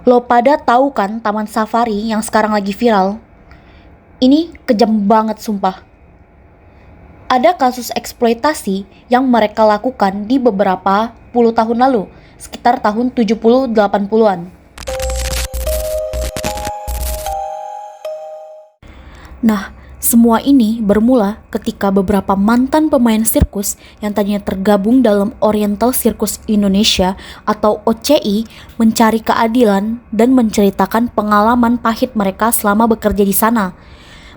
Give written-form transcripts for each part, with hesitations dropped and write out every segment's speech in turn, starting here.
Lo pada tahu kan taman safari yang sekarang lagi viral? Ini kejam banget sumpah. Ada kasus eksploitasi yang mereka lakukan di beberapa puluh tahun lalu, sekitar tahun 70-80-an. Nah, semua ini bermula ketika beberapa mantan pemain sirkus yang tadinya tergabung dalam Oriental Circus Indonesia atau OCI mencari keadilan dan menceritakan pengalaman pahit mereka selama bekerja di sana.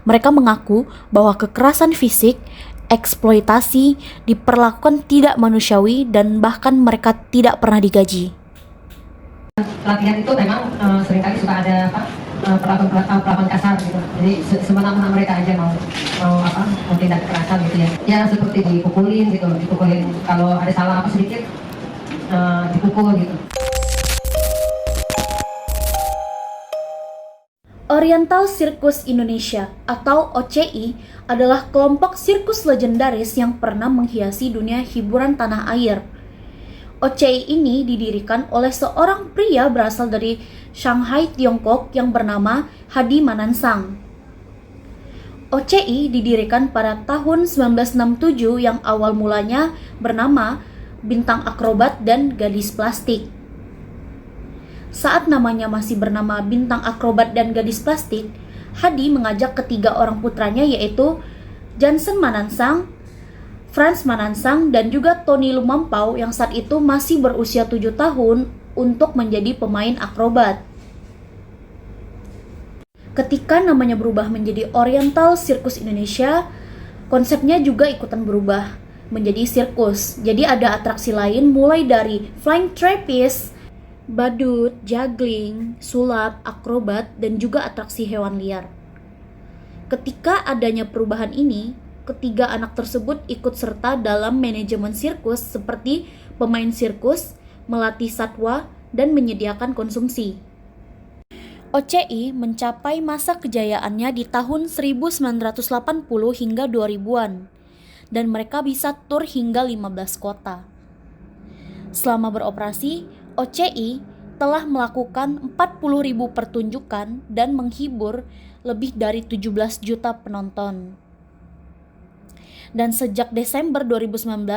Mereka mengaku bahwa kekerasan fisik, eksploitasi, diperlakukan tidak manusiawi dan bahkan mereka tidak pernah digaji. Pelatihan itu memang seringkali suka ada perlakuan kasar gitu. Jadi semena-mena mereka aja mau tindak kekerasan gitu ya. Ya seperti dipukulin kalau ada salah apa sedikit dipukul gitu. Oriental Circus Indonesia atau OCI adalah kelompok sirkus legendaris yang pernah menghiasi dunia hiburan tanah air. OCI ini didirikan oleh seorang pria berasal dari Shanghai, Tiongkok yang bernama Hadi Manansang. OCI didirikan pada tahun 1967 yang awal mulanya bernama Bintang Akrobat dan Gadis Plastik. Saat namanya masih bernama Bintang Akrobat dan Gadis Plastik, Hadi mengajak ketiga orang putranya yaitu Jansen Manansang, Franz Manansang, dan juga Tony Lumampau yang saat itu masih berusia 7 tahun untuk menjadi pemain akrobat. Ketika namanya berubah menjadi Oriental Circus Indonesia, konsepnya juga ikutan berubah menjadi sirkus. Jadi ada atraksi lain mulai dari flying trapeze, badut, juggling, sulap, akrobat, dan juga atraksi hewan liar. Ketika adanya perubahan ini, ketiga anak tersebut ikut serta dalam manajemen sirkus seperti pemain sirkus, melatih satwa, dan menyediakan konsumsi. OCI mencapai masa kejayaannya di tahun 1980 hingga 2000-an, dan mereka bisa tur hingga 15 kota. Selama beroperasi, OCI telah melakukan 40.000 pertunjukan dan menghibur lebih dari 17 juta penonton. Dan sejak Desember 2019,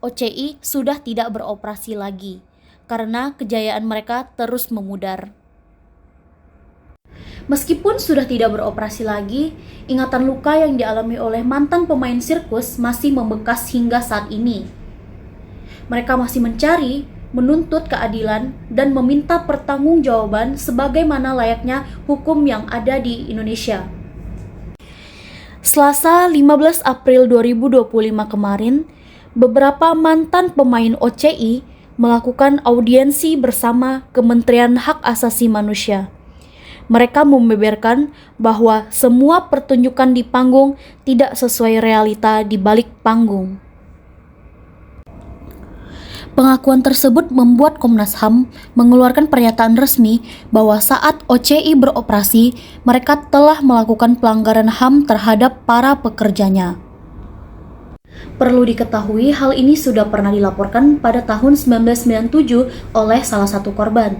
OCI sudah tidak beroperasi lagi karena kejayaan mereka terus memudar. Meskipun sudah tidak beroperasi lagi, ingatan luka yang dialami oleh mantan pemain sirkus masih membekas hingga saat ini. Mereka masih mencari, menuntut keadilan, dan meminta pertanggungjawaban sebagaimana layaknya hukum yang ada di Indonesia. Selasa 15 April 2025 kemarin, beberapa mantan pemain OCI melakukan audiensi bersama Kementerian Hak Asasi Manusia. Mereka membeberkan bahwa semua pertunjukan di panggung tidak sesuai realita di balik panggung. Pengakuan tersebut membuat Komnas HAM mengeluarkan pernyataan resmi bahwa saat OCI beroperasi, mereka telah melakukan pelanggaran HAM terhadap para pekerjanya. Perlu diketahui, hal ini sudah pernah dilaporkan pada tahun 1997 oleh salah satu korban.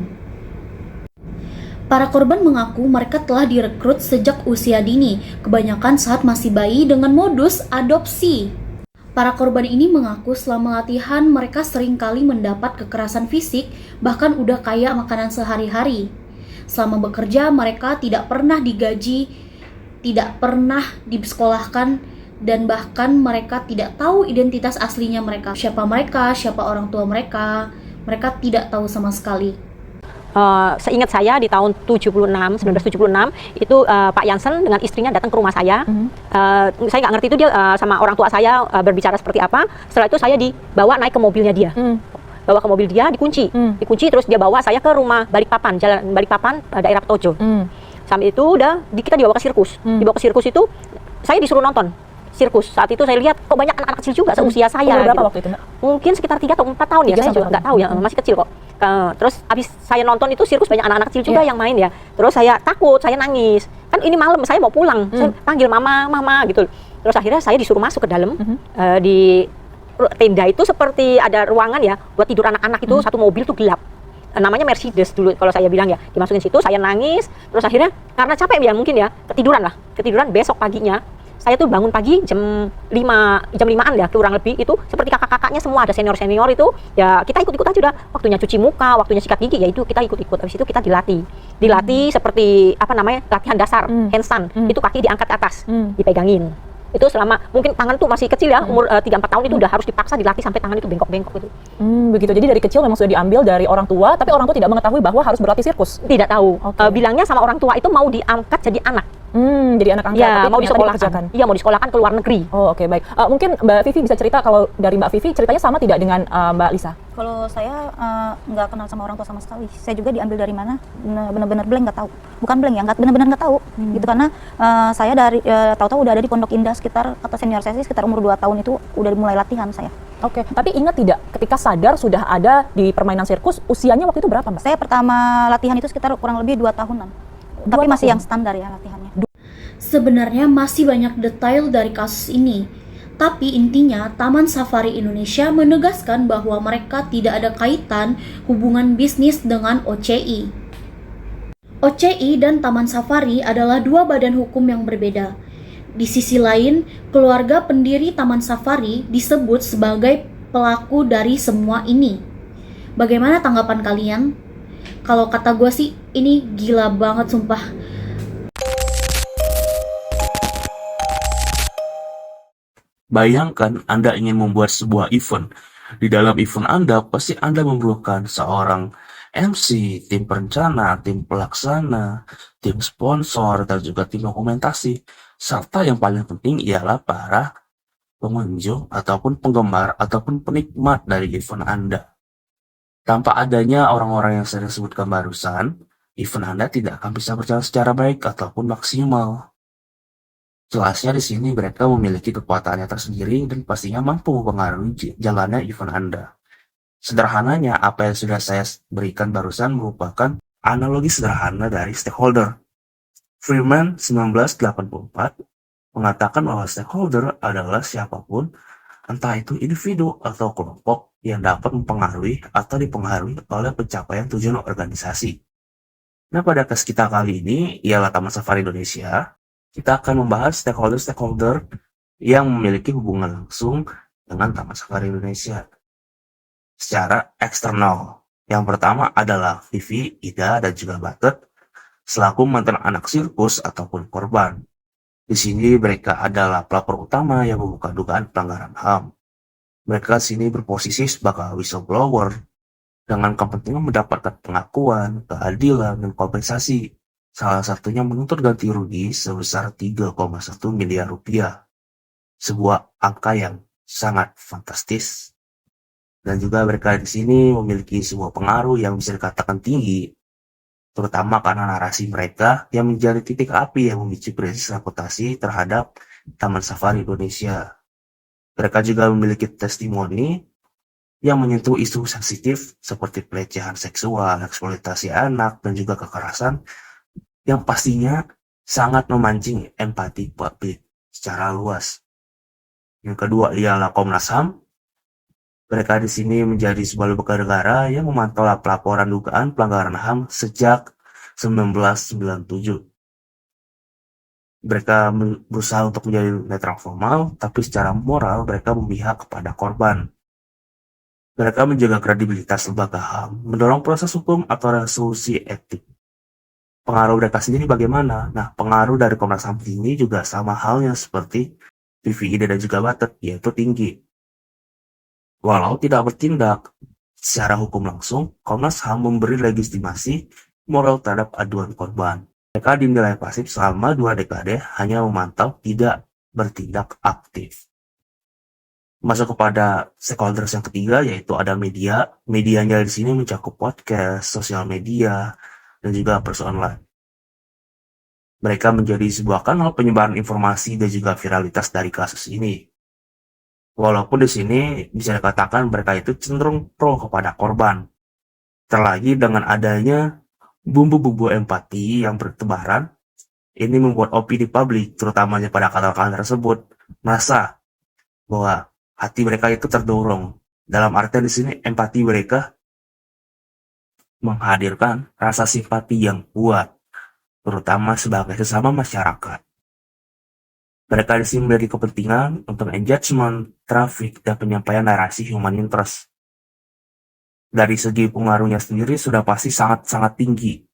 Para korban mengaku mereka telah direkrut sejak usia dini, kebanyakan saat masih bayi dengan modus adopsi. Para korban ini mengaku selama latihan mereka sering kali mendapat kekerasan fisik, bahkan udah kayak makanan sehari-hari. Selama bekerja mereka tidak pernah digaji, tidak pernah disekolahkan, dan bahkan mereka tidak tahu identitas aslinya mereka. Siapa mereka, siapa orang tua mereka tidak tahu sama sekali. Seingat saya di tahun 1976 itu Pak Jansen dengan istrinya datang ke rumah saya. Saya nggak ngerti itu dia sama orang tua saya berbicara seperti apa. Setelah itu saya dibawa naik ke mobilnya dia. Bawa ke mobil dia, dikunci terus dia bawa saya ke rumah Balikpapan, Jalan Balikpapan, daerah Petojo. Sampai itu udah kita dibawa ke sirkus. Dibawa ke sirkus itu saya disuruh nonton sirkus. Saat itu saya lihat kok banyak anak-anak kecil juga seusia saya. Berapa gitu. Waktu itu? Mungkin sekitar 3 atau 4 tahun ya, saya juga nggak tahu ya, masih kecil kok. Terus abis saya nonton itu sirkus banyak anak-anak kecil juga yang main ya. Terus saya takut, saya nangis. Kan ini malam, saya mau pulang. Saya panggil mama gitu. Terus akhirnya saya disuruh masuk ke dalam. Di tenda itu seperti ada ruangan ya buat tidur anak-anak itu, satu mobil tuh gelap. namanya Mercedes dulu kalau saya bilang ya, dimasukin situ, saya nangis, terus akhirnya karena capek ya mungkin ya, ketiduran besok paginya. Saya tuh bangun pagi jam 5-an ya kurang lebih, itu seperti kakak-kakaknya semua, ada senior-senior itu ya, kita ikut-ikut aja udah, waktunya cuci muka, waktunya sikat gigi ya itu kita ikut-ikut. Habis itu kita dilatih seperti apa namanya, latihan dasar handstand, itu kaki diangkat ke atas, dipegangin. Itu selama mungkin tangan tuh masih kecil ya, umur 3-4 tahun itu udah harus dipaksa dilatih sampai tangan itu bengkok-bengkok gitu. Begitu. Jadi dari kecil memang sudah diambil dari orang tua, tapi orang tua tidak mengetahui bahwa harus berlatih sirkus. Tidak tahu. Oke. Bilangnya sama orang tua itu mau diangkat jadi anak. Jadi anak angkat, Ya, tapi mau ternyata disekolahkan. dikerjakan. Iya, mau disekolahkan ke luar negeri. Oh, oke, baik. Mungkin Mbak Vivi bisa cerita, kalau dari Mbak Vivi ceritanya sama tidak dengan Mbak Lisa? Kalau saya nggak kenal sama orang tua sama sekali. Saya juga diambil dari mana, benar-benar blank, nggak tahu. Bukan blank ya, nggak benar-benar nggak tahu. Gitu, karena saya dari tahu-tahu udah ada di Pondok Indah sekitar, kata senior saya sih sekitar umur 2 tahun itu udah mulai latihan saya. Oke, tapi ingat tidak ketika sadar sudah ada di permainan sirkus, usianya waktu itu berapa, Mbak? Saya pertama latihan itu sekitar kurang lebih 2 tahunan. Tapi masih tahun? yang standar ya latihannya. Sebenarnya masih banyak detail dari kasus ini, tapi intinya Taman Safari Indonesia menegaskan bahwa mereka tidak ada kaitan hubungan bisnis dengan OCI. OCI dan Taman Safari adalah dua badan hukum yang berbeda. Di sisi lain, keluarga pendiri Taman Safari disebut sebagai pelaku dari semua ini. Bagaimana tanggapan kalian? Kalau kata gue sih, ini gila banget sumpah. Bayangkan Anda ingin membuat sebuah event. Di dalam event Anda, pasti Anda memerlukan seorang MC, tim perencana, tim pelaksana, tim sponsor, dan juga tim dokumentasi. Serta yang paling penting ialah para pengunjung ataupun penggemar ataupun penikmat dari event Anda. Tanpa adanya orang-orang yang saya sebutkan barusan, event Anda tidak akan bisa berjalan secara baik ataupun maksimal. Jelasnya di sini mereka memiliki kekuatannya tersendiri dan pastinya mampu mempengaruhi jalannya event Anda. Sederhananya, apa yang sudah saya berikan barusan merupakan analogi sederhana dari stakeholder. Freeman 1984 mengatakan bahwa stakeholder adalah siapapun, entah itu individu atau kelompok, yang dapat mempengaruhi atau dipengaruhi oleh pencapaian tujuan organisasi. Nah, pada kes kita kali ini ialah Taman Safari Indonesia. Kita akan membahas stakeholder-stakeholder yang memiliki hubungan langsung dengan Taman Safari Indonesia secara eksternal. Yang pertama adalah Vivi, Ida, dan juga Batet selaku mantan anak sirkus ataupun korban. Di sini mereka adalah pelapor utama yang membuka dugaan pelanggaran HAM. Mereka di sini berposisi sebagai whistleblower dengan kepentingan mendapatkan pengakuan, keadilan, dan kompensasi. Salah satunya menuntut ganti rugi sebesar 3,1 miliar rupiah. Sebuah angka yang sangat fantastis. Dan juga mereka di sini memiliki sebuah pengaruh yang bisa dikatakan tinggi, terutama karena narasi mereka yang menjadi titik api yang memicu krisis reputasi terhadap Taman Safari Indonesia. Mereka juga memiliki testimoni yang menyentuh isu sensitif seperti pelecehan seksual, eksploitasi anak, dan juga kekerasan, yang pastinya sangat memancing empati publik secara luas. Yang kedua ialah Komnas HAM. Mereka di sini menjadi sebuah lembaga negara yang memantau pelaporan dugaan pelanggaran HAM sejak 1997. Mereka berusaha untuk menjadi netral formal, tapi secara moral mereka memihak kepada korban. Mereka menjaga kredibilitas lembaga HAM, mendorong proses hukum atau resolusi etik. Pengaruh mereka sendiri bagaimana? Nah, pengaruh dari Komnas HAM ini juga sama halnya seperti Vivi, Ida, dan juga Batet, yaitu tinggi. Walau tidak bertindak secara hukum langsung, Komnas HAM memberi legitimasi moral terhadap aduan korban. Mereka dinilai pasif selama 2 dekade hanya memantau, tidak bertindak aktif. Masuk kepada stakeholders yang ketiga, yaitu ada media. Medianya di sini mencakup podcast, sosial media, dan juga pers online. Mereka menjadi sebuah kanal penyebaran informasi dan juga viralitas dari kasus ini. Walaupun di sini bisa dikatakan mereka itu cenderung pro kepada korban. Terlagi dengan adanya bumbu-bumbu empati yang bertebaran, ini membuat opini publik, terutamanya pada kanal-kanal tersebut, merasa bahwa hati mereka itu terdorong. Dalam artian di sini empati mereka menghadirkan rasa simpati yang kuat, terutama sebagai sesama masyarakat. Mereka di sini memiliki kepentingan untuk engagement, traffic, dan penyampaian narasi human interest. Dari segi pengaruhnya sendiri sudah pasti sangat-sangat tinggi,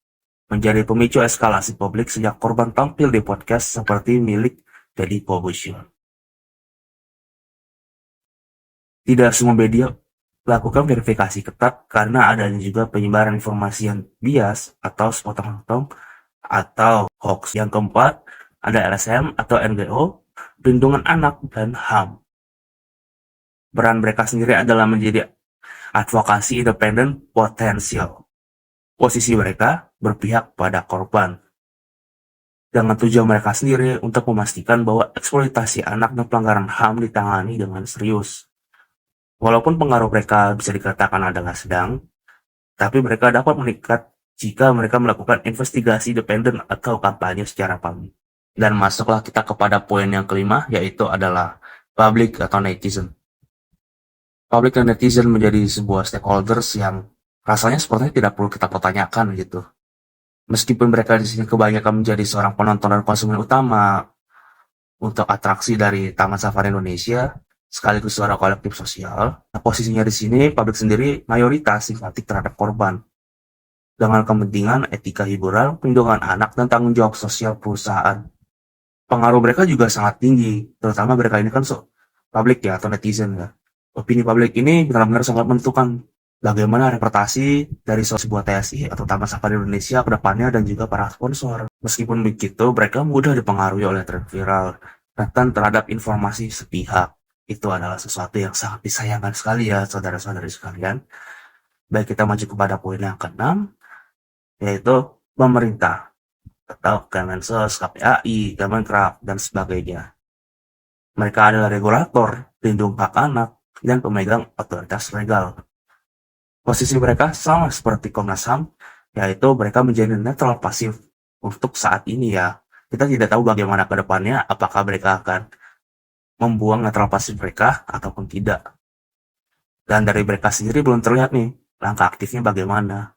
menjadi pemicu eskalasi publik sejak korban tampil di podcast seperti milik Deddy Corbuzier. Tidak semua media lakukan verifikasi ketat karena adanya juga penyebaran informasi yang bias atau sepotong-potong atau hoax. Yang keempat, ada LSM atau NGO, Perlindungan Anak, dan HAM. Peran mereka sendiri adalah menjadi advokasi independen potensial. Posisi mereka berpihak pada korban. Dengan tujuan mereka sendiri untuk memastikan bahwa eksploitasi anak dan pelanggaran HAM ditangani dengan serius. Walaupun pengaruh mereka bisa dikatakan adalah sedang, tapi mereka dapat meningkat jika mereka melakukan investigasi independen atau kampanye secara publik. Dan masuklah kita kepada poin yang kelima, yaitu adalah public atau netizen. Public dan netizen menjadi sebuah stakeholders yang rasanya sepertinya tidak perlu kita pertanyakan gitu. Meskipun mereka di sini kebanyakan menjadi seorang penonton dan konsumen utama untuk atraksi dari Taman Safari Indonesia, sekaligus suara kolektif sosial. Nah, posisinya di sini, publik sendiri mayoritas simpatik terhadap korban. Dengan kepentingan etika hiburan, perlindungan anak, dan tanggung jawab sosial perusahaan. Pengaruh mereka juga sangat tinggi, terutama mereka ini kan publik ya, atau netizen ya. Opini publik ini benar-benar sangat menentukan bagaimana reputasi dari sebuah TSI atau Taman Safari Indonesia ke depannya dan juga para sponsor. Meskipun begitu, mereka mudah dipengaruhi oleh tren viral, dan terhadap informasi sepihak. Itu adalah sesuatu yang sangat disayangkan sekali ya, saudara-saudari sekalian. Baik, kita maju kepada poin yang ke-6, yaitu pemerintah atau Kemensos, KPAI, Kemenkraf, dan sebagainya. Mereka adalah regulator, pelindung hak anak, dan pemegang otoritas legal. Posisi mereka sama seperti Komnas HAM, yaitu mereka menjadi netral pasif untuk saat ini ya. Kita tidak tahu bagaimana ke depannya, apakah mereka akan membuang netral pasif mereka ataupun tidak. Dan dari mereka sendiri belum terlihat nih langkah aktifnya bagaimana.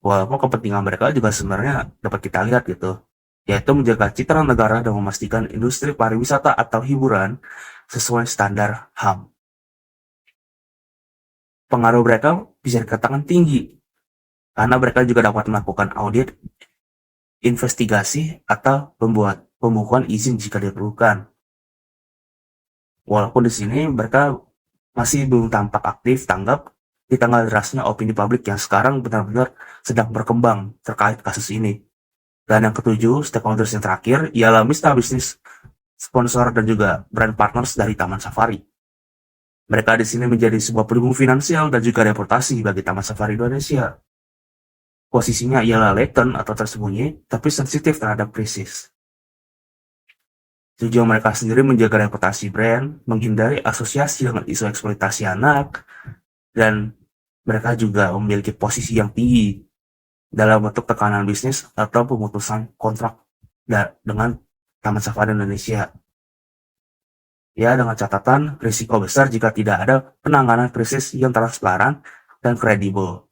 Walaupun kepentingan mereka juga sebenarnya dapat kita lihat gitu, yaitu menjaga citra negara dan memastikan industri pariwisata atau hiburan sesuai standar HAM. Pengaruh mereka bisa dikatakan tinggi, karena mereka juga dapat melakukan audit, investigasi, atau pembukuan izin jika diperlukan. Walaupun di sini mereka masih belum tampak aktif tanggap di tengah derasnya opini publik yang sekarang benar-benar sedang berkembang terkait kasus ini. Dan yang ketujuh, stakeholders yang terakhir ialah mitra bisnis, sponsor, dan juga brand partners dari Taman Safari. Mereka di sini menjadi sebuah pelindung finansial dan juga reputasi bagi Taman Safari Indonesia. Posisinya ialah latent atau tersembunyi, tapi sensitif terhadap krisis. Tujuan mereka sendiri menjaga reputasi brand, menghindari asosiasi dengan isu eksploitasi anak, dan mereka juga memiliki posisi yang tinggi dalam bentuk tekanan bisnis atau pemutusan kontrak dengan Taman Safari Indonesia. Ya, dengan catatan risiko besar jika tidak ada penanganan krisis yang transparan dan kredibel.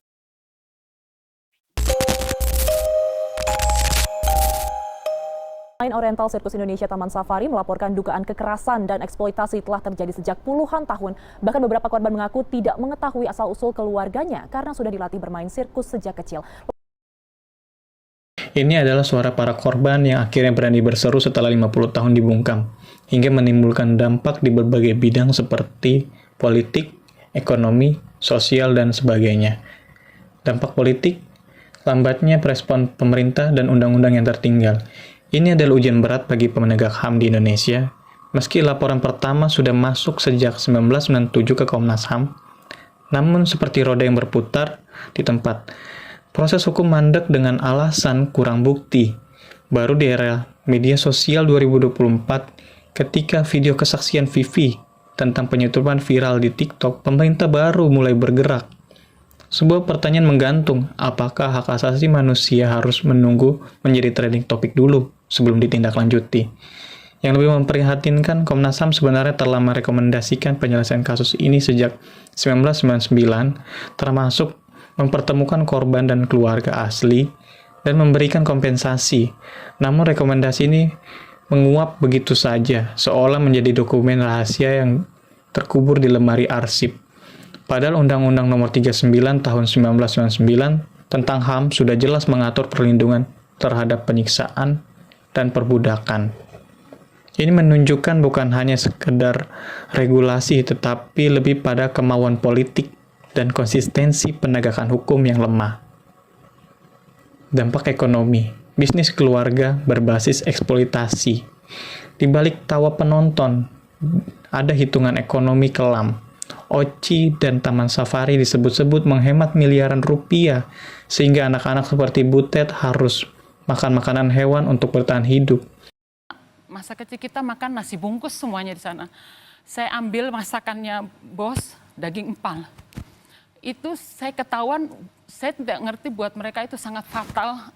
Selain Oriental Sirkus Indonesia Taman Safari melaporkan dugaan kekerasan dan eksploitasi telah terjadi sejak puluhan tahun. Bahkan beberapa korban mengaku tidak mengetahui asal-usul keluarganya karena sudah dilatih bermain sirkus sejak kecil. Ini adalah suara para korban yang akhirnya berani berseru setelah 50 tahun dibungkam, hingga menimbulkan dampak di berbagai bidang seperti politik, ekonomi, sosial, dan sebagainya. Dampak politik, lambatnya respon pemerintah dan undang-undang yang tertinggal. Ini adalah ujian berat bagi penegak HAM di Indonesia. Meski laporan pertama sudah masuk sejak 1997 ke Komnas HAM, namun seperti roda yang berputar di tempat. Proses hukum mandek dengan alasan kurang bukti. Baru di era media sosial 2024, ketika video kesaksian Vivi tentang penyutupan viral di TikTok, pemerintah baru mulai bergerak. Sebuah pertanyaan menggantung, apakah hak asasi manusia harus menunggu menjadi trending topik dulu sebelum ditindaklanjuti? Yang lebih memprihatinkan, Komnas HAM sebenarnya telah merekomendasikan penyelesaian kasus ini sejak 1999, termasuk mempertemukan korban dan keluarga asli, dan memberikan kompensasi. Namun rekomendasi ini menguap begitu saja, seolah menjadi dokumen rahasia yang terkubur di lemari arsip. Padahal Undang-Undang Nomor 39 Tahun 1999 tentang HAM sudah jelas mengatur perlindungan terhadap penyiksaan dan perbudakan. Ini menunjukkan bukan hanya sekedar regulasi, tetapi lebih pada kemauan politik dan konsistensi penegakan hukum yang lemah. Dampak ekonomi, bisnis keluarga berbasis eksploitasi. Di balik tawa penonton, ada hitungan ekonomi kelam. Oci dan Taman Safari disebut-sebut menghemat miliaran rupiah, sehingga anak-anak seperti Butet harus makan makanan hewan untuk bertahan hidup. Masa kecil kita makan nasi bungkus semuanya di sana. Saya ambil masakannya bos, daging empal. Itu saya ketahuan, saya tidak ngerti buat mereka itu sangat fatal.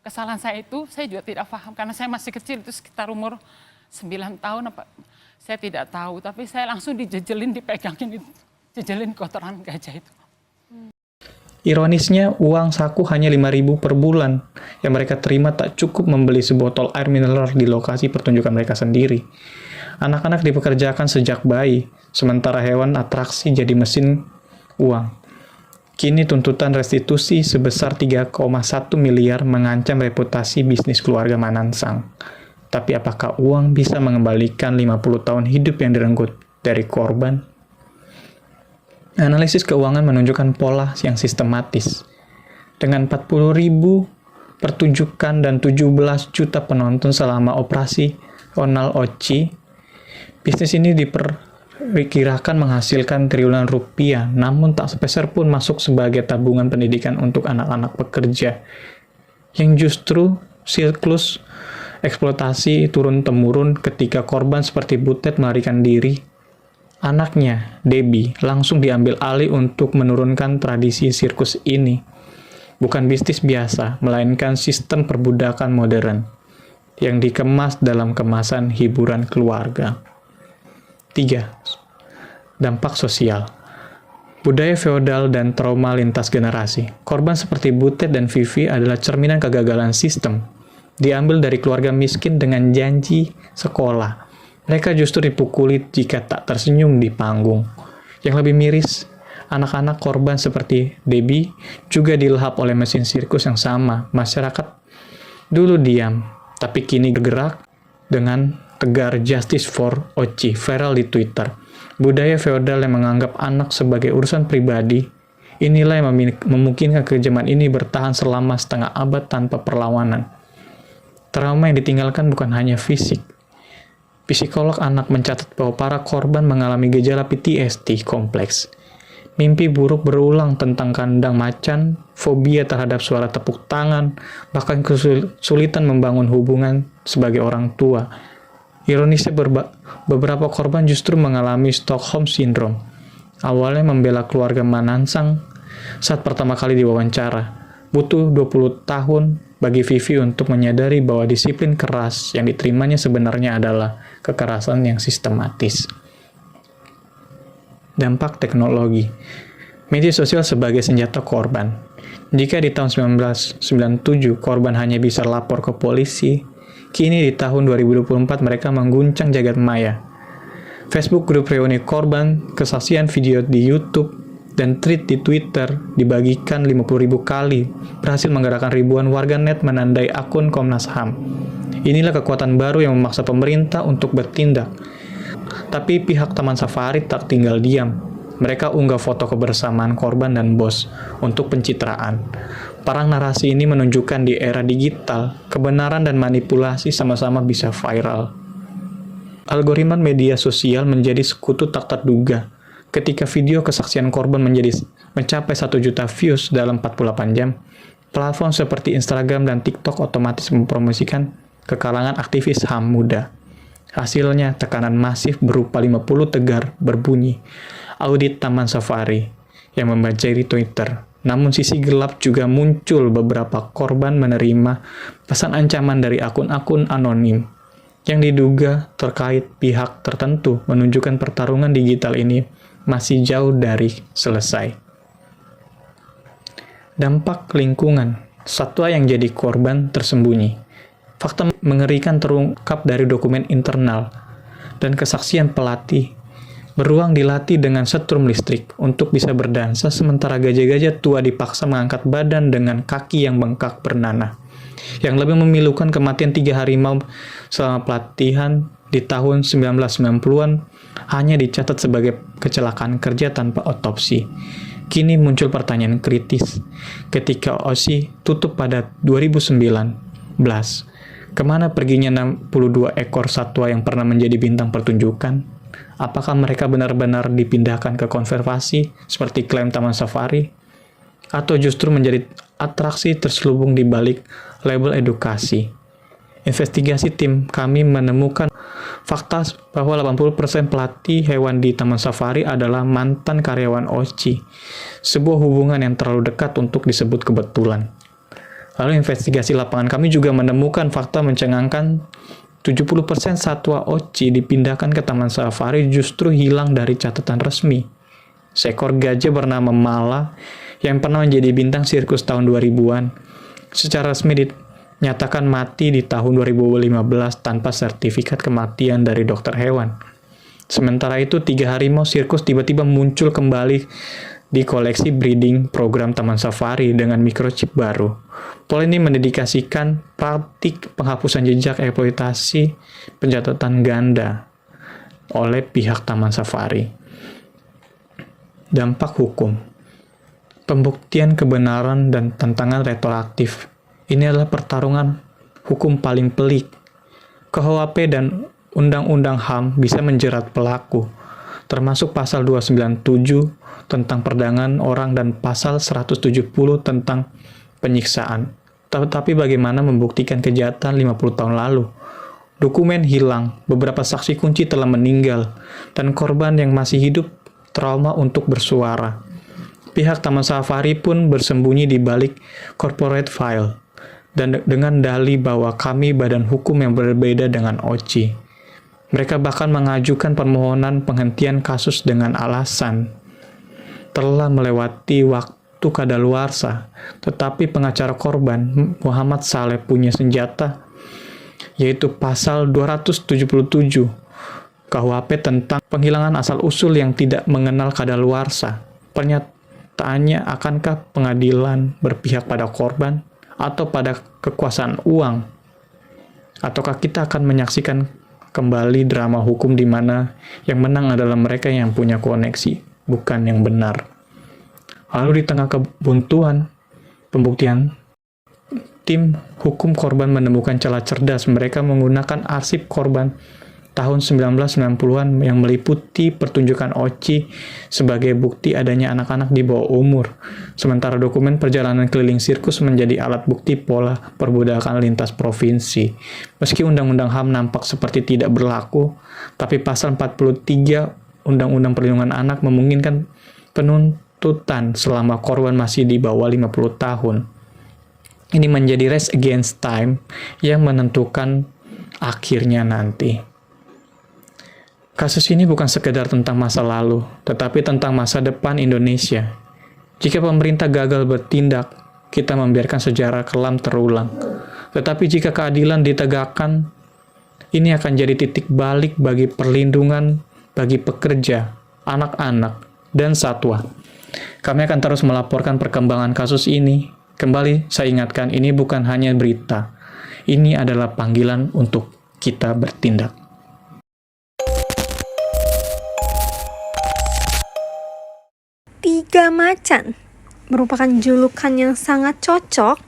Kesalahan saya itu, saya juga tidak paham. Karena saya masih kecil, itu sekitar umur 9 tahun. Saya tidak tahu, tapi saya langsung dijejelin, dipegangin, jejelin kotoran gajah itu. Ironisnya, uang saku hanya 5.000 per bulan yang mereka terima tak cukup membeli sebotol air mineral di lokasi pertunjukan mereka sendiri. Anak-anak dipekerjakan sejak bayi, sementara hewan atraksi jadi mesin uang. Kini tuntutan restitusi sebesar 3,1 miliar mengancam reputasi bisnis keluarga Manansang. Tapi apakah uang bisa mengembalikan 50 tahun hidup yang direnggut dari korban? Analisis keuangan menunjukkan pola yang sistematis. Dengan 40.000 pertunjukan dan 17 juta penonton selama operasi Ronald Oci, bisnis ini diperkirakan menghasilkan triliunan rupiah, namun tak sepeser pun masuk sebagai tabungan pendidikan untuk anak-anak pekerja, yang justru siklus eksploitasi turun-temurun. Ketika korban seperti Butet melarikan diri, anaknya, Debbie, langsung diambil alih untuk menurunkan tradisi sirkus ini. Bukan bisnis biasa, melainkan sistem perbudakan modern yang dikemas dalam kemasan hiburan keluarga. 3. Dampak sosial. Budaya feodal dan trauma lintas generasi. Korban seperti Butet dan Vivi adalah cerminan kegagalan sistem. Diambil dari keluarga miskin dengan janji sekolah. Mereka justru dipukuli jika tak tersenyum di panggung. Yang lebih miris, anak-anak korban seperti Debbie juga dilahap oleh mesin sirkus yang sama. Masyarakat dulu diam, tapi kini bergerak dengan tegar Justice for Oci viral di Twitter. Budaya feodal yang menganggap anak sebagai urusan pribadi, inilah yang memungkinkan kekejaman ini bertahan selama setengah abad tanpa perlawanan. Trauma yang ditinggalkan bukan hanya fisik. Psikolog anak mencatat bahwa para korban mengalami gejala PTSD kompleks. Mimpi buruk berulang tentang kandang macan, fobia terhadap suara tepuk tangan, bahkan kesulitan membangun hubungan sebagai orang tua. Ironisnya, beberapa korban justru mengalami Stockholm Syndrome. Awalnya membela keluarga Manansang saat pertama kali diwawancara. Butuh 20 tahun bagi Vivi untuk menyadari bahwa disiplin keras yang diterimanya sebenarnya adalah kekerasan yang sistematis. Dampak teknologi. Media sosial sebagai senjata korban. Jika di tahun 1997 korban hanya bisa lapor ke polisi, kini di tahun 2024 mereka mengguncang jagat maya. Facebook grup reuni korban, kesaksian video di YouTube, dan tweet di Twitter dibagikan 50.000 kali, berhasil menggerakkan ribuan warganet menandai akun Komnas HAM. Inilah kekuatan baru yang memaksa pemerintah untuk bertindak. Tapi pihak Taman Safari tak tinggal diam. Mereka unggah foto kebersamaan korban dan bos untuk pencitraan. Perang narasi ini menunjukkan di era digital, kebenaran dan manipulasi sama-sama bisa viral. Algoritma media sosial menjadi sekutu tak terduga. Ketika video kesaksian korban mencapai 1 juta views dalam 48 jam, platform seperti Instagram dan TikTok otomatis mempromosikan ke kalangan aktivis HAM muda. Hasilnya, tekanan masif berupa 50 tegar berbunyi, audit Taman Safari, yang membanjiri Twitter. Namun sisi gelap juga muncul. Beberapa korban menerima pesan ancaman dari akun-akun anonim yang diduga terkait pihak tertentu, menunjukkan pertarungan digital ini masih jauh dari selesai. Dampak lingkungan, satwa yang jadi korban tersembunyi. Fakta mengerikan terungkap dari dokumen internal dan kesaksian pelatih. Beruang dilatih dengan setrum listrik untuk bisa berdansa, sementara gajah-gajah tua dipaksa mengangkat badan dengan kaki yang bengkak bernanah. Yang lebih memilukan, kematian 3 harimau selama pelatihan di tahun 1990-an hanya dicatat sebagai kecelakaan kerja tanpa otopsi. Kini muncul pertanyaan kritis. Ketika OSI tutup pada 2019, kemana perginya 62 ekor satwa yang pernah menjadi bintang pertunjukan? Apakah mereka benar-benar dipindahkan ke konservasi seperti klaim Taman Safari? Atau justru menjadi atraksi terselubung di balik label edukasi? Investigasi tim kami menemukan fakta bahwa 80% pelatih hewan di Taman Safari adalah mantan karyawan OSI, sebuah hubungan yang terlalu dekat untuk disebut kebetulan. Lalu investigasi lapangan kami juga menemukan fakta mencengangkan. 70% satwa OSI dipindahkan ke Taman Safari justru hilang dari catatan resmi. Seekor gajah bernama Mala yang pernah menjadi bintang sirkus tahun 2000-an secara resmi dinyatakan mati di tahun 2015 tanpa sertifikat kematian dari dokter hewan. Sementara itu, 3 harimau sirkus tiba-tiba muncul kembali di koleksi breeding program Taman Safari dengan microchip baru. Pola ini mendedikasikan praktik penghapusan jejak eksploitasi pencatatan ganda oleh pihak Taman Safari. Dampak hukum, pembuktian kebenaran dan tantangan retroaktif. Ini adalah pertarungan hukum paling pelik. KUHP dan Undang-Undang HAM bisa menjerat pelaku, termasuk pasal 297 tentang perdagangan orang dan pasal 170 tentang penyiksaan. Tetapi bagaimana membuktikan kejahatan 50 tahun lalu? Dokumen hilang, beberapa saksi kunci telah meninggal, dan korban yang masih hidup trauma untuk bersuara. Pihak Taman Safari pun bersembunyi di balik corporate file, dan dengan dalih bahwa kami badan hukum yang berbeda dengan OSI. Mereka bahkan mengajukan permohonan penghentian kasus dengan alasan telah melewati waktu kadaluarsa, tetapi pengacara korban Muhammad Saleh punya senjata, yaitu pasal 277 KUHP tentang penghilangan asal-usul yang tidak mengenal kadaluarsa. Pernyataannya, akankah pengadilan berpihak pada korban atau pada kekuasaan uang? Ataukah kita akan menyaksikan kembali drama hukum di mana yang menang adalah mereka yang punya koneksi, bukan yang benar? Lalu di tengah kebuntuan pembuktian, tim hukum korban menemukan celah cerdas. Mereka menggunakan arsip korban tahun 1990-an yang meliputi pertunjukan OSI sebagai bukti adanya anak-anak di bawah umur. Sementara dokumen perjalanan keliling sirkus menjadi alat bukti pola perbudakan lintas provinsi. Meski Undang-Undang HAM nampak seperti tidak berlaku, tapi pasal 43 Undang-Undang Perlindungan Anak memungkinkan penuntutan selama korban masih di bawah 50 tahun. Ini menjadi race against time yang menentukan akhirnya nanti. Kasus ini bukan sekedar tentang masa lalu, tetapi tentang masa depan Indonesia. Jika pemerintah gagal bertindak, kita membiarkan sejarah kelam terulang. Tetapi jika keadilan ditegakkan, ini akan jadi titik balik bagi perlindungan bagi pekerja, anak-anak, dan satwa. Kami akan terus melaporkan perkembangan kasus ini. Kembali, saya ingatkan, ini bukan hanya berita. Ini adalah panggilan untuk kita bertindak. Tiga macan merupakan julukan yang sangat cocok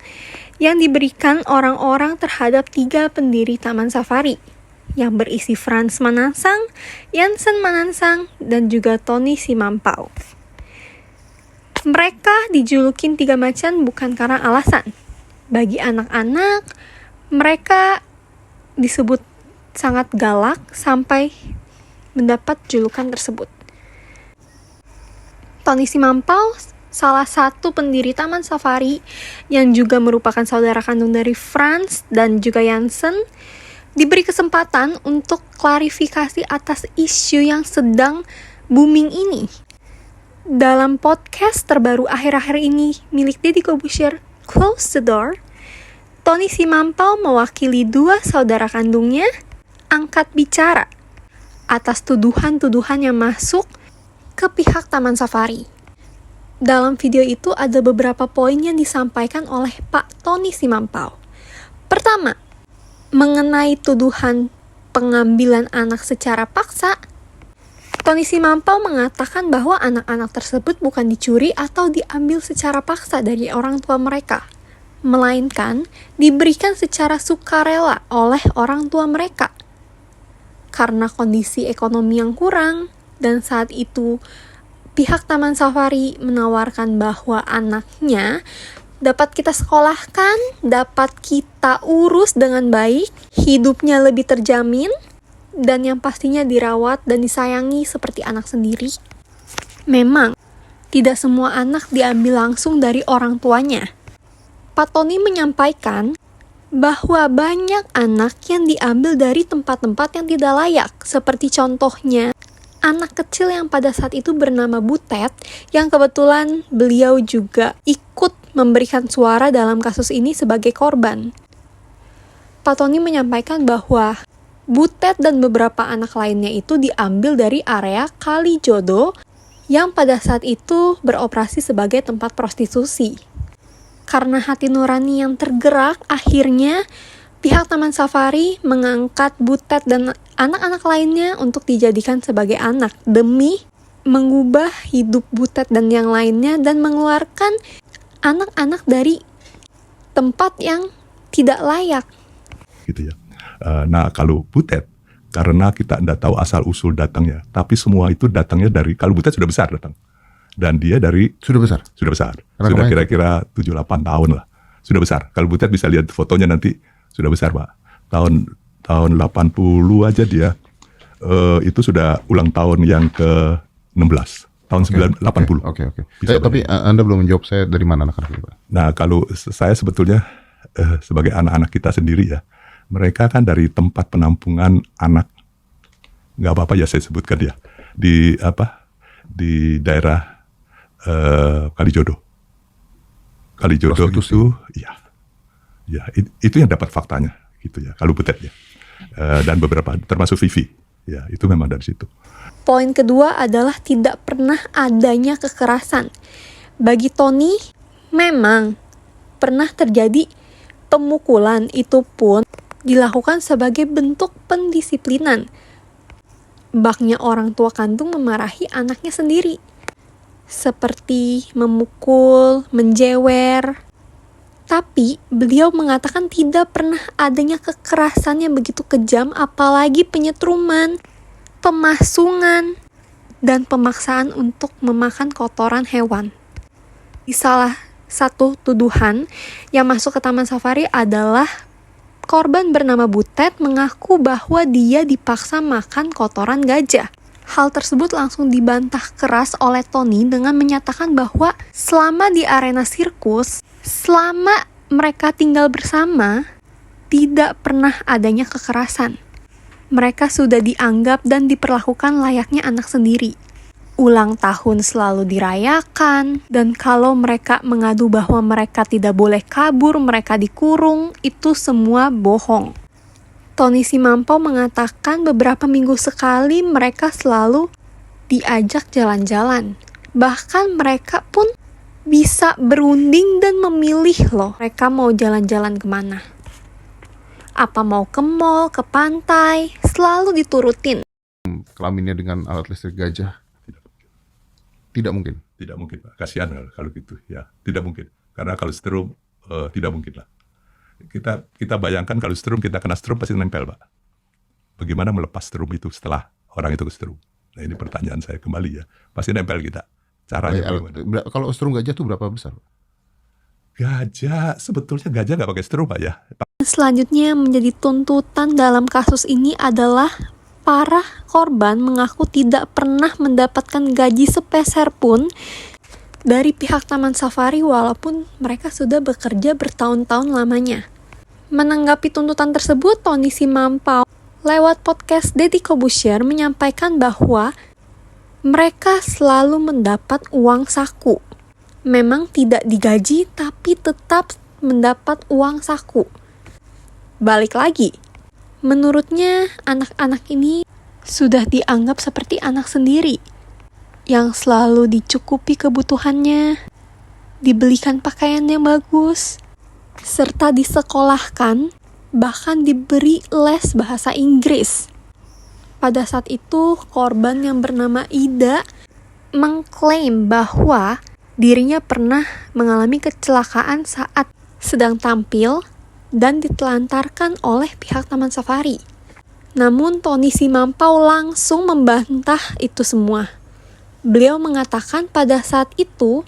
yang diberikan orang-orang terhadap 3 pendiri Taman Safari yang berisi Frans Manansang, Jansen Manansang, dan juga Tony Simampau. Mereka dijulukin 3 macan bukan karena alasan. Bagi anak-anak, mereka disebut sangat galak sampai mendapat julukan tersebut. Tony Simampau, salah satu pendiri Taman Safari yang juga merupakan saudara kandung dari Frans dan juga Jansen, diberi kesempatan untuk klarifikasi atas isu yang sedang booming ini. Dalam podcast terbaru akhir-akhir ini milik Deddy Corbuzier, Close the Door, Tony Simampau mewakili 2 saudara kandungnya angkat bicara atas tuduhan-tuduhan yang masuk ke pihak Taman Safari. Dalam video itu ada beberapa poin yang disampaikan oleh Pak Tony Simampau. Pertama, mengenai tuduhan pengambilan anak secara paksa, Tony Simampau mengatakan bahwa anak-anak tersebut bukan dicuri atau diambil secara paksa dari orang tua mereka, melainkan diberikan secara sukarela oleh orang tua mereka. Karena kondisi ekonomi yang kurang, dan saat itu pihak Taman Safari menawarkan bahwa anaknya dapat kita sekolahkan, dapat kita urus dengan baik, hidupnya lebih terjamin, dan yang pastinya dirawat dan disayangi seperti anak sendiri. Memang, tidak semua anak diambil langsung dari orang tuanya. Pak Tony menyampaikan bahwa banyak anak yang diambil dari tempat-tempat yang tidak layak, seperti contohnya anak kecil yang pada saat itu bernama Butet, yang kebetulan beliau juga ikut memberikan suara dalam kasus ini sebagai korban. Pak Tony menyampaikan bahwa Butet dan beberapa anak lainnya itu diambil dari area Kalijodo yang pada saat itu beroperasi sebagai tempat prostitusi. Karena hati nurani yang tergerak, akhirnya pihak Taman Safari mengangkat Butet dan anak-anak lainnya untuk dijadikan sebagai anak demi mengubah hidup Butet dan yang lainnya dan mengeluarkan anak-anak dari tempat yang tidak layak. Gitu ya. Nah, kalau Butet, karena kita tidak tahu asal-usul datangnya, tapi semua itu datangnya dari, kalau Butet sudah besar datang. Dan dia dari... Sudah besar? Sudah besar. Sudah kira-kira 7-8 tahun lah. Sudah besar. Kalau Butet bisa lihat fotonya nanti, sudah besar, Pak. Tahun 80 aja dia, itu sudah ulang tahun yang ke-16. Tahun 80. Oke. Tapi Anda belum menjawab saya dari mana anak-anak itu, Pak? Nah, kalau saya sebetulnya sebagai anak-anak kita sendiri ya, mereka kan dari tempat penampungan anak, nggak apa-apa ya saya sebutkan ya, di daerah Kalijodo itu, itu yang dapat faktanya gitu ya, kalau Butet ya, dan beberapa termasuk Vivi, ya itu memang dari situ. Poin kedua adalah tidak pernah adanya kekerasan. Bagi Tony, memang pernah terjadi pemukulan, itu pun dilakukan sebagai bentuk pendisiplinan. Baknya orang tua kandung memarahi anaknya sendiri, seperti memukul, menjewer. Tapi beliau mengatakan tidak pernah adanya kekerasan yang begitu kejam, apalagi penyetruman, pemasungan, dan pemaksaan untuk memakan kotoran hewan. Di salah satu tuduhan yang masuk ke Taman Safari adalah korban bernama Butet mengaku bahwa dia dipaksa makan kotoran gajah. Hal tersebut langsung dibantah keras oleh Tony dengan menyatakan bahwa selama di arena sirkus, selama mereka tinggal bersama, tidak pernah adanya kekerasan. Mereka sudah dianggap dan diperlakukan layaknya anak sendiri. Ulang tahun selalu dirayakan, dan kalau mereka mengadu bahwa mereka tidak boleh kabur, mereka dikurung, itu semua bohong. Tony Simampau mengatakan beberapa minggu sekali mereka selalu diajak jalan-jalan. Bahkan mereka pun bisa berunding dan memilih loh, mereka mau jalan-jalan kemana. Apa mau ke mall, ke pantai, selalu diturutin. Kelaminnya dengan alat listrik gajah? Tidak mungkin. Tidak mungkin, Pak. Kasihan kalau gitu ya. Tidak mungkin. Karena kalau setrum tidak mungkin lah. Kita bayangkan kalau setrum, kita kena setrum pasti nempel, Pak. Bagaimana melepas setrum itu setelah orang itu ke setrum? Nah, ini pertanyaan saya kembali ya. Pasti nempel kita. Caranya bagaimana? Kalau setrum gajah itu berapa besar? Sebetulnya gajah nggak pakai setrum, Pak ya. Selanjutnya menjadi tuntutan dalam kasus ini adalah para korban mengaku tidak pernah mendapatkan gaji sepeser pun dari pihak Taman Safari walaupun mereka sudah bekerja bertahun-tahun lamanya. Menanggapi tuntutan tersebut, Tony Simampau lewat podcast Deddy Corbuzier menyampaikan bahwa mereka selalu mendapat uang saku. Memang tidak digaji, tapi tetap mendapat uang saku. Balik lagi, menurutnya anak-anak ini sudah dianggap seperti anak sendiri, yang selalu dicukupi kebutuhannya, dibelikan pakaian yang bagus, serta disekolahkan, bahkan diberi les bahasa Inggris. Pada saat itu, korban yang bernama Ida mengklaim bahwa dirinya pernah mengalami kecelakaan saat sedang tampil dan ditelantarkan oleh pihak Taman Safari. Namun Tony Simampau langsung membantah itu semua. Beliau mengatakan pada saat itu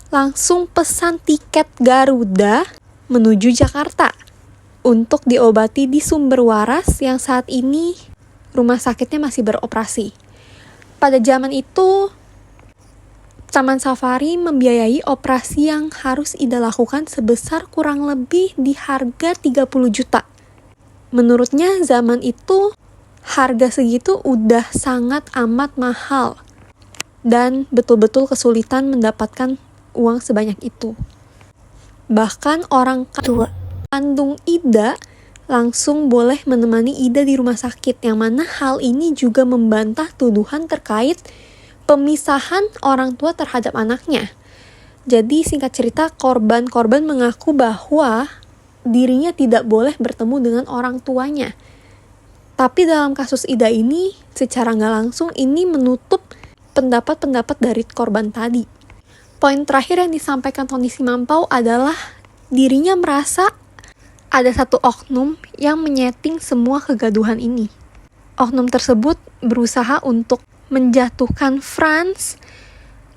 langsung pesan tiket Garuda menuju Jakarta untuk diobati di Sumber Waras yang saat ini rumah sakitnya masih beroperasi. Pada zaman itu, Taman Safari membiayai operasi yang harus Ida lakukan sebesar kurang lebih di harga 30 juta. Menurutnya zaman itu harga segitu udah sangat amat mahal dan betul-betul kesulitan mendapatkan uang sebanyak itu. Bahkan orang kandung Ida langsung boleh menemani Ida di rumah sakit, yang mana hal ini juga membantah tuduhan terkait pemisahan orang tua terhadap anaknya. Jadi singkat cerita, korban-korban mengaku bahwa dirinya tidak boleh bertemu dengan orang tuanya. Tapi dalam kasus Ida ini, secara nggak langsung ini menutup pendapat-pendapat dari korban tadi. Poin terakhir yang disampaikan Tony Simampau adalah dirinya merasa ada satu oknum yang menyeting semua kegaduhan ini. Oknum tersebut berusaha untuk menjatuhkan Franz,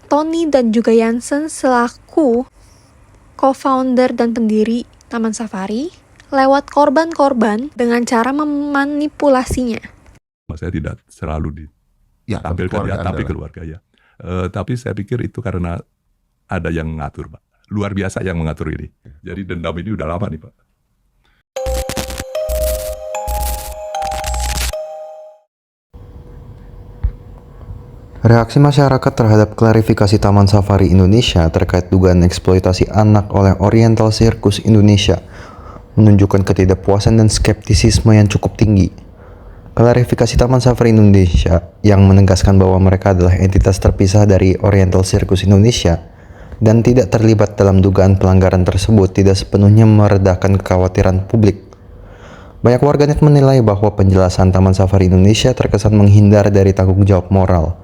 Tony, dan juga Jansen selaku co-founder dan pendiri Taman Safari lewat korban-korban dengan cara memanipulasinya. Saya tidak selalu ditampilkan tapi keluarga ya. Tapi saya pikir itu karena ada yang mengatur, Pak. Luar biasa yang mengatur ini. Jadi dendam ini udah lama nih, Pak. Reaksi masyarakat terhadap klarifikasi Taman Safari Indonesia terkait dugaan eksploitasi anak oleh Oriental Circus Indonesia menunjukkan ketidakpuasan dan skeptisisme yang cukup tinggi. Klarifikasi Taman Safari Indonesia yang menegaskan bahwa mereka adalah entitas terpisah dari Oriental Circus Indonesia dan tidak terlibat dalam dugaan pelanggaran tersebut tidak sepenuhnya meredakan kekhawatiran publik. Banyak warganet menilai bahwa penjelasan Taman Safari Indonesia terkesan menghindar dari tanggung jawab moral,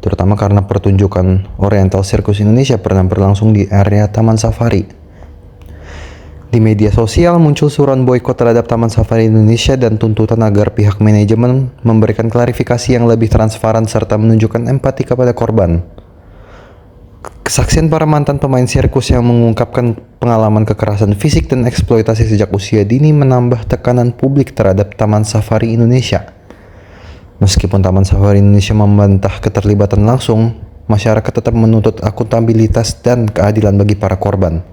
terutama karena pertunjukan Oriental Circus Indonesia pernah berlangsung di area Taman Safari. Di media sosial muncul suruhan boikot terhadap Taman Safari Indonesia dan tuntutan agar pihak manajemen memberikan klarifikasi yang lebih transparan serta menunjukkan empati kepada korban. Kesaksian para mantan pemain sirkus yang mengungkapkan pengalaman kekerasan fisik dan eksploitasi sejak usia dini menambah tekanan publik terhadap Taman Safari Indonesia. Meskipun Taman Safari Indonesia membantah keterlibatan langsung, masyarakat tetap menuntut akuntabilitas dan keadilan bagi para korban.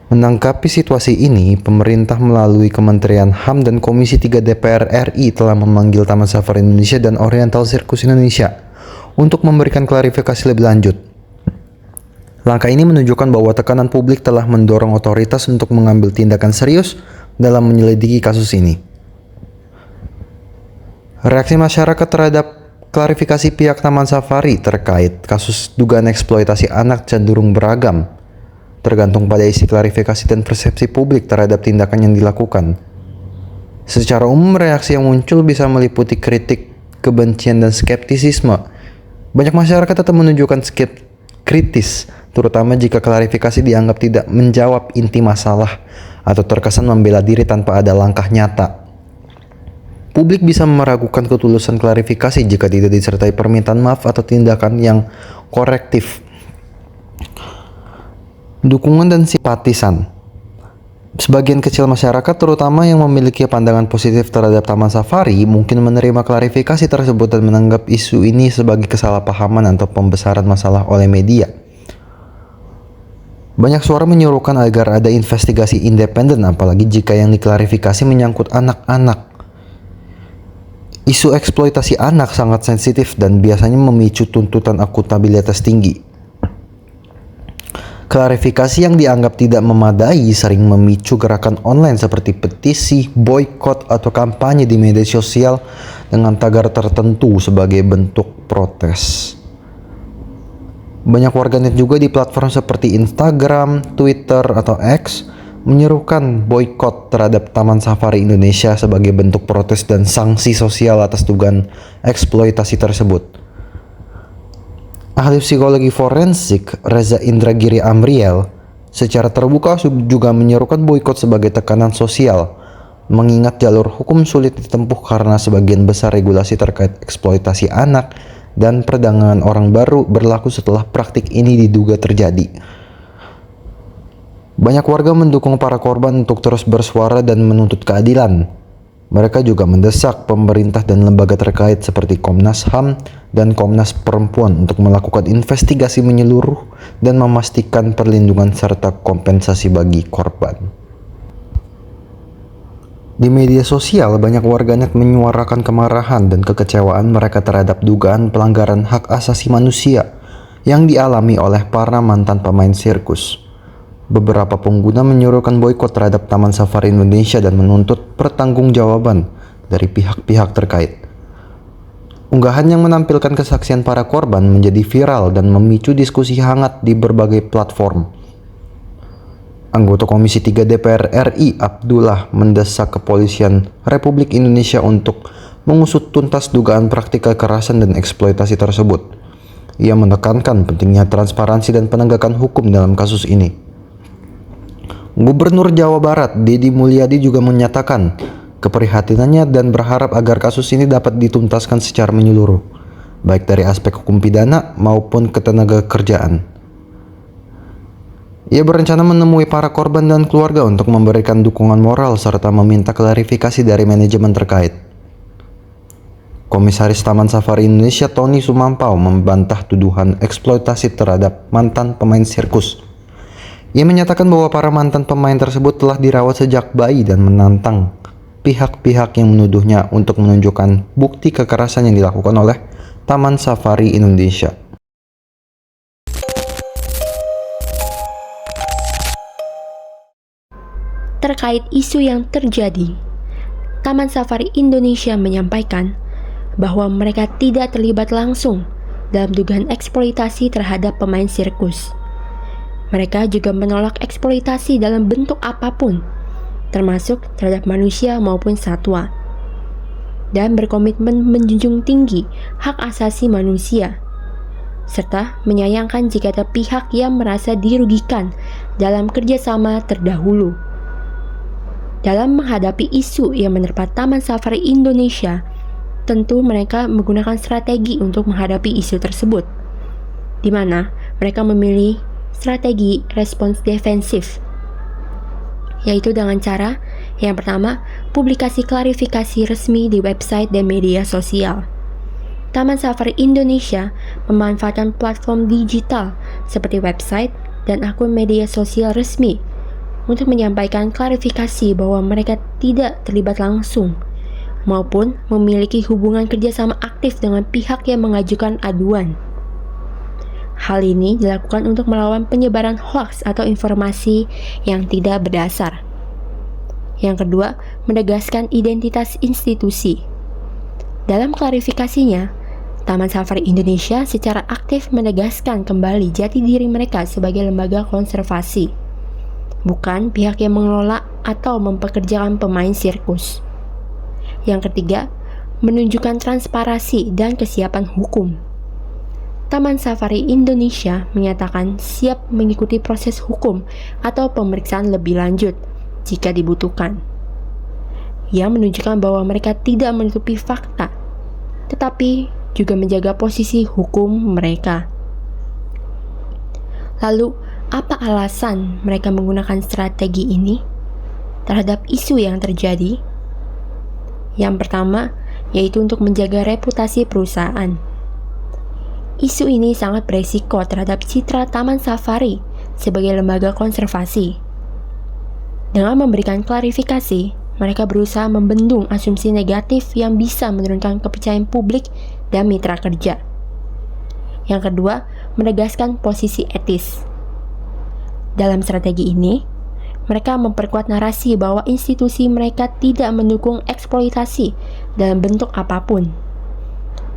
Menanggapi situasi ini, pemerintah melalui Kementerian HAM dan Komisi 3 DPR RI telah memanggil Taman Safari Indonesia dan Oriental Circus Indonesia untuk memberikan klarifikasi lebih lanjut. Langkah ini menunjukkan bahwa tekanan publik telah mendorong otoritas untuk mengambil tindakan serius dalam menyelidiki kasus ini. Reaksi masyarakat terhadap klarifikasi pihak Taman Safari terkait kasus dugaan eksploitasi anak cenderung beragam, tergantung pada isi klarifikasi dan persepsi publik terhadap tindakan yang dilakukan. Secara umum, reaksi yang muncul bisa meliputi kritik, kebencian, dan skeptisisme. Banyak masyarakat tetap menunjukkan kritis, terutama jika klarifikasi dianggap tidak menjawab inti masalah atau terkesan membela diri tanpa ada langkah nyata. Publik bisa meragukan ketulusan klarifikasi jika tidak disertai permintaan maaf atau tindakan yang korektif. Dukungan dan simpatisan. Sebagian kecil masyarakat, terutama yang memiliki pandangan positif terhadap Taman Safari, mungkin menerima klarifikasi tersebut dan menganggap isu ini sebagai kesalahpahaman atau pembesaran masalah oleh media. Banyak suara menyuruhkan agar ada investigasi independen, apalagi jika yang diklarifikasi menyangkut anak-anak. Isu eksploitasi anak sangat sensitif dan biasanya memicu tuntutan akuntabilitas tinggi. Klarifikasi yang dianggap tidak memadai sering memicu gerakan online seperti petisi, boykot, atau kampanye di media sosial dengan tagar tertentu sebagai bentuk protes. Banyak warganet juga di platform seperti Instagram, Twitter, atau X menyerukan boykot terhadap Taman Safari Indonesia sebagai bentuk protes dan sanksi sosial atas dugaan eksploitasi tersebut. Ahli psikologi forensik Reza Indragiri Amriel secara terbuka juga menyerukan boykot sebagai tekanan sosial, mengingat jalur hukum sulit ditempuh karena sebagian besar regulasi terkait eksploitasi anak dan perdagangan orang baru berlaku setelah praktik ini diduga terjadi. Banyak warga mendukung para korban untuk terus bersuara dan menuntut keadilan. Mereka juga mendesak pemerintah dan lembaga terkait seperti Komnas HAM dan Komnas Perempuan untuk melakukan investigasi menyeluruh dan memastikan perlindungan serta kompensasi bagi korban. Di media sosial, banyak warganet menyuarakan kemarahan dan kekecewaan mereka terhadap dugaan pelanggaran hak asasi manusia yang dialami oleh para mantan pemain sirkus. Beberapa pengguna menyuruhkan boykot terhadap Taman Safari Indonesia dan menuntut pertanggungjawaban dari pihak-pihak terkait. Unggahan yang menampilkan kesaksian para korban menjadi viral dan memicu diskusi hangat di berbagai platform. Anggota Komisi 3 DPR RI Abdullah mendesak Kepolisian Republik Indonesia untuk mengusut tuntas dugaan praktik kekerasan dan eksploitasi tersebut. Ia menekankan pentingnya transparansi dan penegakan hukum dalam kasus ini. Gubernur Jawa Barat Deddy Mulyadi juga menyatakan keprihatinannya dan berharap agar kasus ini dapat dituntaskan secara menyeluruh, baik dari aspek hukum pidana maupun ketenagakerjaan. Ia berencana menemui para korban dan keluarga untuk memberikan dukungan moral serta meminta klarifikasi dari manajemen terkait. Komisaris Taman Safari Indonesia Tony Sumampau membantah tuduhan eksploitasi terhadap mantan pemain sirkus. Ia menyatakan bahwa para mantan pemain tersebut telah dirawat sejak bayi dan menantang pihak-pihak yang menuduhnya untuk menunjukkan bukti kekerasan yang dilakukan oleh Taman Safari Indonesia. Terkait isu yang terjadi, Taman Safari Indonesia menyampaikan bahwa mereka tidak terlibat langsung dalam dugaan eksploitasi terhadap pemain sirkus. Mereka juga menolak eksploitasi dalam bentuk apapun, termasuk terhadap manusia maupun satwa, dan berkomitmen menjunjung tinggi hak asasi manusia, serta menyayangkan jika ada pihak yang merasa dirugikan dalam kerjasama terdahulu. Dalam menghadapi isu yang menerpa Taman Safari Indonesia, tentu mereka menggunakan strategi untuk menghadapi isu tersebut, di mana mereka memilih strategi respons defensif, yaitu dengan cara yang pertama, publikasi klarifikasi resmi di website dan media sosial. Taman Safari Indonesia memanfaatkan platform digital seperti website dan akun media sosial resmi untuk menyampaikan klarifikasi bahwa mereka tidak terlibat langsung maupun memiliki hubungan kerjasama aktif dengan pihak yang mengajukan aduan. Hal ini dilakukan untuk melawan penyebaran hoaks atau informasi yang tidak berdasar. Yang kedua, menegaskan identitas institusi. Dalam klarifikasinya, Taman Safari Indonesia secara aktif menegaskan kembali jati diri mereka sebagai lembaga konservasi, bukan pihak yang mengelola atau mempekerjakan pemain sirkus. Yang ketiga, menunjukkan transparansi dan kesiapan hukum. Taman Safari Indonesia menyatakan siap mengikuti proses hukum atau pemeriksaan lebih lanjut jika dibutuhkan. Ia menunjukkan bahwa mereka tidak menutupi fakta, tetapi juga menjaga posisi hukum mereka. Lalu, apa alasan mereka menggunakan strategi ini terhadap isu yang terjadi? Yang pertama, yaitu untuk menjaga reputasi perusahaan. Isu ini sangat beresiko terhadap citra Taman Safari sebagai lembaga konservasi. Dengan memberikan klarifikasi, mereka berusaha membendung asumsi negatif yang bisa menurunkan kepercayaan publik dan mitra kerja. Yang kedua, menegaskan posisi etis. Dalam strategi ini, mereka memperkuat narasi bahwa institusi mereka tidak mendukung eksploitasi dalam bentuk apapun,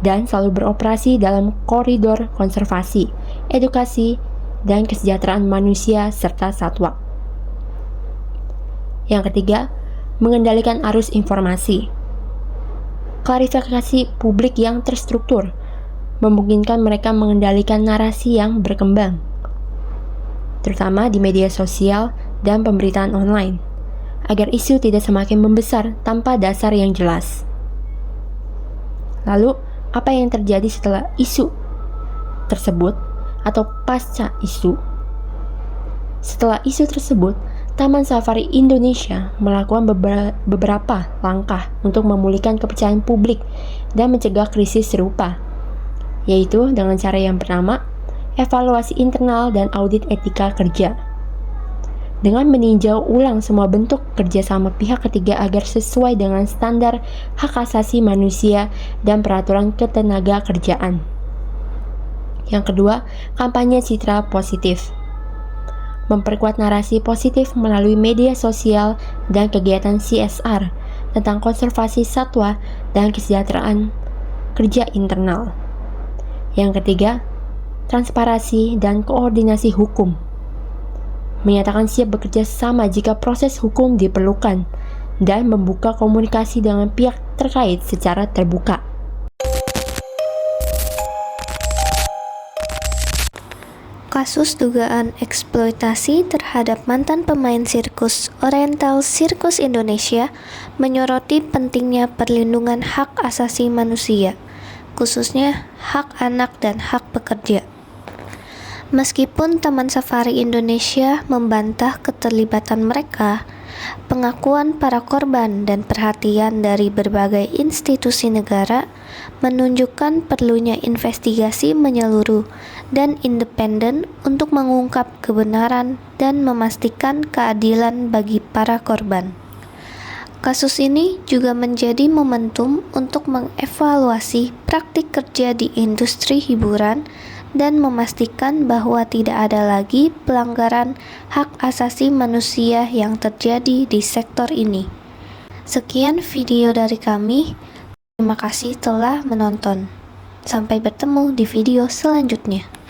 dan selalu beroperasi dalam koridor konservasi, edukasi, dan kesejahteraan manusia serta satwa. Yang ketiga, mengendalikan arus informasi. Klarifikasi publik yang terstruktur memungkinkan mereka mengendalikan narasi yang berkembang, terutama di media sosial dan pemberitaan online, agar isu tidak semakin membesar tanpa dasar yang jelas. Lalu, apa yang terjadi setelah isu tersebut atau pasca isu? Setelah isu tersebut, Taman Safari Indonesia melakukan beberapa langkah untuk memulihkan kepercayaan publik dan mencegah krisis serupa, yaitu dengan cara yang pertama, evaluasi internal dan audit etika kerja. Dengan meninjau ulang semua bentuk kerjasama pihak ketiga agar sesuai dengan standar hak asasi manusia dan peraturan ketenaga kerjaan. Yang kedua, kampanye citra positif. Memperkuat narasi positif melalui media sosial dan kegiatan CSR tentang konservasi satwa dan kesejahteraan kerja internal. Yang ketiga, transparansi dan koordinasi hukum. Menyatakan siap bekerja sama jika proses hukum diperlukan dan membuka komunikasi dengan pihak terkait secara terbuka. Kasus dugaan eksploitasi terhadap mantan pemain sirkus Oriental Sirkus Indonesia menyoroti pentingnya perlindungan hak asasi manusia, khususnya hak anak dan hak pekerja. Meskipun Taman Safari Indonesia membantah keterlibatan mereka, pengakuan para korban dan perhatian dari berbagai institusi negara menunjukkan perlunya investigasi menyeluruh dan independen untuk mengungkap kebenaran dan memastikan keadilan bagi para korban. Kasus ini juga menjadi momentum untuk mengevaluasi praktik kerja di industri hiburan dan memastikan bahwa tidak ada lagi pelanggaran hak asasi manusia yang terjadi di sektor ini. Sekian video dari kami. Terima kasih telah menonton. Sampai bertemu di video selanjutnya.